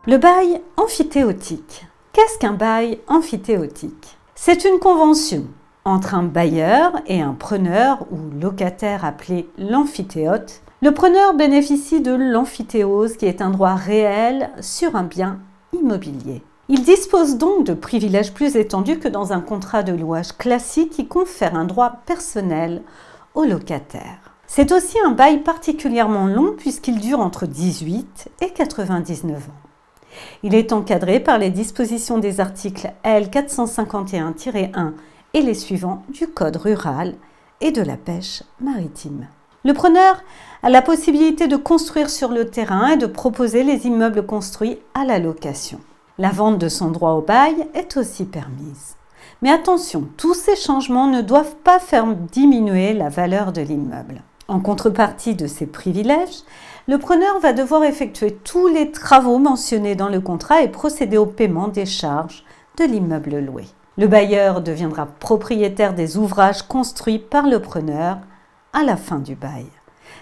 Le bail amphithéotique. Qu'est-ce qu'un bail amphithéotique? C'est une convention entre un bailleur et un preneur ou locataire appelé l'amphithéote. Le preneur bénéficie de l'amphithéose qui est un droit réel sur un bien immobilier. Il dispose donc de privilèges plus étendus que dans un contrat de louage classique qui confère un droit personnel au locataire. C'est aussi un bail particulièrement long puisqu'il dure entre 18 et 99 ans. Il est encadré par les dispositions des articles L 451-1 et les suivants du Code rural et de la pêche maritime. Le preneur a la possibilité de construire sur le terrain et de proposer les immeubles construits à la location. La vente de son droit au bail est aussi permise. Mais attention, tous ces changements ne doivent pas faire diminuer la valeur de l'immeuble. En contrepartie de ces privilèges, le preneur va devoir effectuer tous les travaux mentionnés dans le contrat et procéder au paiement des charges de l'immeuble loué. Le bailleur deviendra propriétaire des ouvrages construits par le preneur à la fin du bail.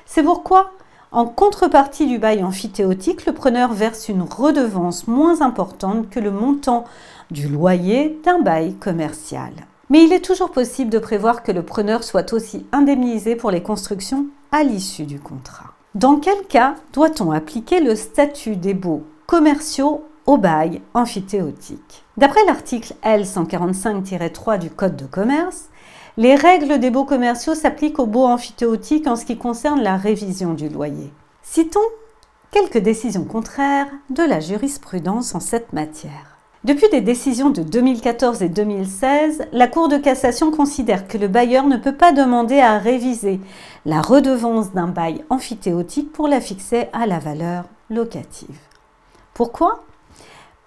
C'est pourquoi, en contrepartie du bail amphithéotique, le preneur verse une redevance moins importante que le montant du loyer d'un bail commercial. Mais il est toujours possible de prévoir que le preneur soit aussi indemnisé pour les constructions à l'issue du contrat. Dans quel cas doit-on appliquer le statut des baux commerciaux au bail amphithéotique? D'après l'article L 145-3 du Code de commerce, les règles des baux commerciaux s'appliquent aux baux amphithéotiques en ce qui concerne la révision du loyer. Citons quelques décisions contraires de la jurisprudence en cette matière. Depuis des décisions de 2014 et 2016, la Cour de cassation considère que le bailleur ne peut pas demander à réviser la redevance d'un bail amphithéotique pour la fixer à la valeur locative. Pourquoi?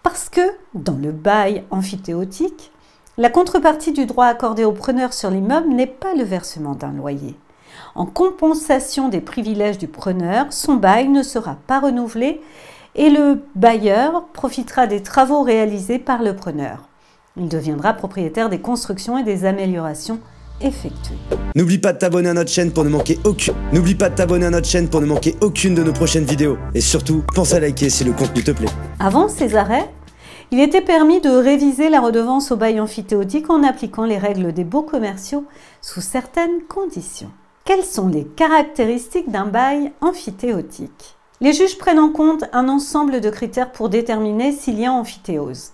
Parce que, dans le bail amphithéotique, la contrepartie du droit accordé au preneur sur l'immeuble n'est pas le versement d'un loyer. En compensation des privilèges du preneur, son bail ne sera pas renouvelé et le bailleur profitera des travaux réalisés par le preneur. Il deviendra propriétaire des constructions et des améliorations effectuées. N'oublie pas de t'abonner à notre chaîne pour ne manquer aucune. N'oublie pas de t'abonner à notre chaîne pour ne manquer aucune de nos prochaines vidéos. Et surtout, pense à liker si le contenu te plaît. Avant ces arrêts, il était permis de réviser la redevance au bail amphithéotique en appliquant les règles des baux commerciaux sous certaines conditions. Quelles sont les caractéristiques d'un bail amphithéotique? Les juges prennent en compte un ensemble de critères pour déterminer s'il y a amphithéose.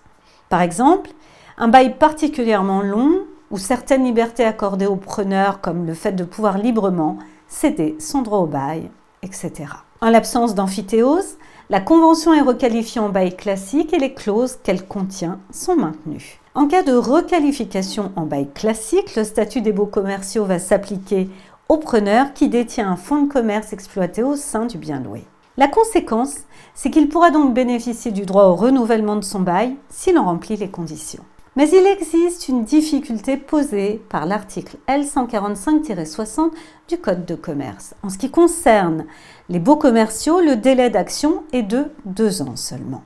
Par exemple, un bail particulièrement long ou certaines libertés accordées au preneur comme le fait de pouvoir librement céder son droit au bail, etc. En l'absence d'amphithéose, la convention est requalifiée en bail classique et les clauses qu'elle contient sont maintenues. En cas de requalification en bail classique, le statut des baux commerciaux va s'appliquer au preneur qui détient un fonds de commerce exploité au sein du bien loué. La conséquence, c'est qu'il pourra donc bénéficier du droit au renouvellement de son bail s'il en remplit les conditions. Mais il existe une difficulté posée par l'article L 145-60 du Code de commerce. En ce qui concerne les baux commerciaux, le délai d'action est de 2 ans seulement.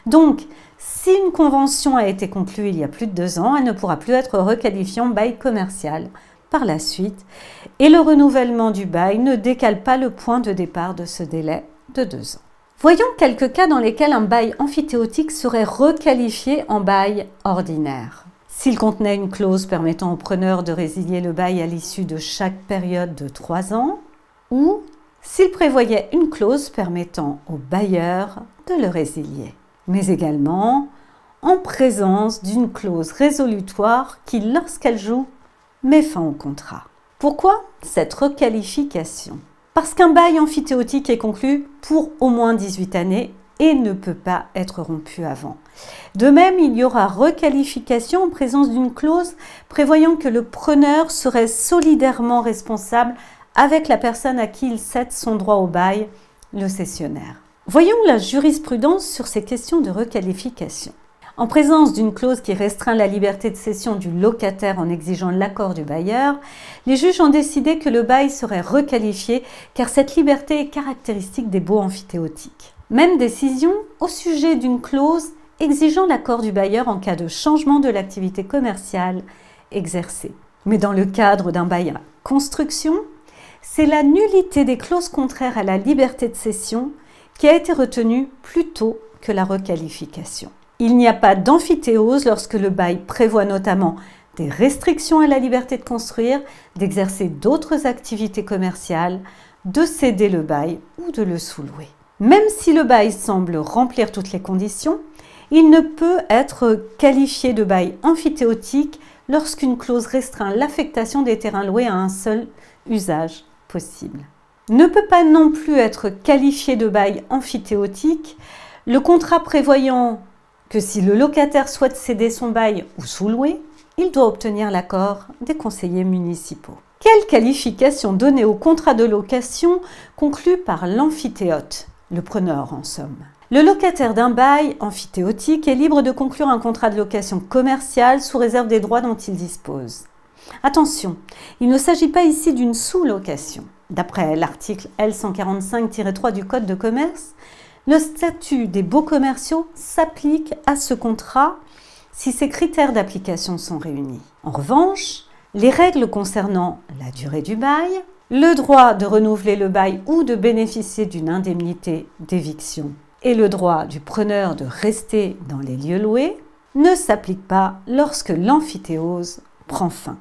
Donc, si une convention a été conclue il y a plus de 2 ans, elle ne pourra plus être requalifiée en bail commercial par la suite et le renouvellement du bail ne décale pas le point de départ de ce délai de 2 ans. Voyons quelques cas dans lesquels un bail amphithéotique serait requalifié en bail ordinaire. S'il contenait une clause permettant au preneur de résilier le bail à l'issue de chaque période de 3 ans, ou s'il prévoyait une clause permettant au bailleur de le résilier, mais également en présence d'une clause résolutoire qui, lorsqu'elle joue, met fin au contrat. Pourquoi cette requalification? Parce qu'un bail amphithéotique est conclu pour au moins 18 années et ne peut pas être rompu avant. De même, il y aura requalification en présence d'une clause prévoyant que le preneur serait solidairement responsable avec la personne à qui il cède son droit au bail, le cessionnaire. Voyons la jurisprudence sur ces questions de requalification. En présence d'une clause qui restreint la liberté de cession du locataire en exigeant l'accord du bailleur, les juges ont décidé que le bail serait requalifié car cette liberté est caractéristique des baux amphithéotiques. Même décision au sujet d'une clause exigeant l'accord du bailleur en cas de changement de l'activité commerciale exercée. Mais dans le cadre d'un bail à construction, c'est la nullité des clauses contraires à la liberté de cession qui a été retenue plutôt que la requalification. Il n'y a pas d'amphithéose lorsque le bail prévoit notamment des restrictions à la liberté de construire, d'exercer d'autres activités commerciales, de céder le bail ou de le sous-louer. Même si le bail semble remplir toutes les conditions, il ne peut être qualifié de bail amphithéotique lorsqu'une clause restreint l'affectation des terrains loués à un seul usage possible. Ne peut pas non plus être qualifié de bail amphithéotique le contrat prévoyant que si le locataire souhaite céder son bail ou sous-louer, il doit obtenir l'accord des conseillers municipaux. Quelle qualification donner au contrat de location conclu par l'amphithéote, le preneur en somme? Le locataire d'un bail amphithéotique est libre de conclure un contrat de location commerciale sous réserve des droits dont il dispose. Attention, il ne s'agit pas ici d'une sous-location. D'après l'article L145-3 du Code de commerce, le statut des baux commerciaux s'applique à ce contrat si ces critères d'application sont réunis. En revanche, les règles concernant la durée du bail, le droit de renouveler le bail ou de bénéficier d'une indemnité d'éviction et le droit du preneur de rester dans les lieux loués ne s'appliquent pas lorsque l'amphithéose prend fin.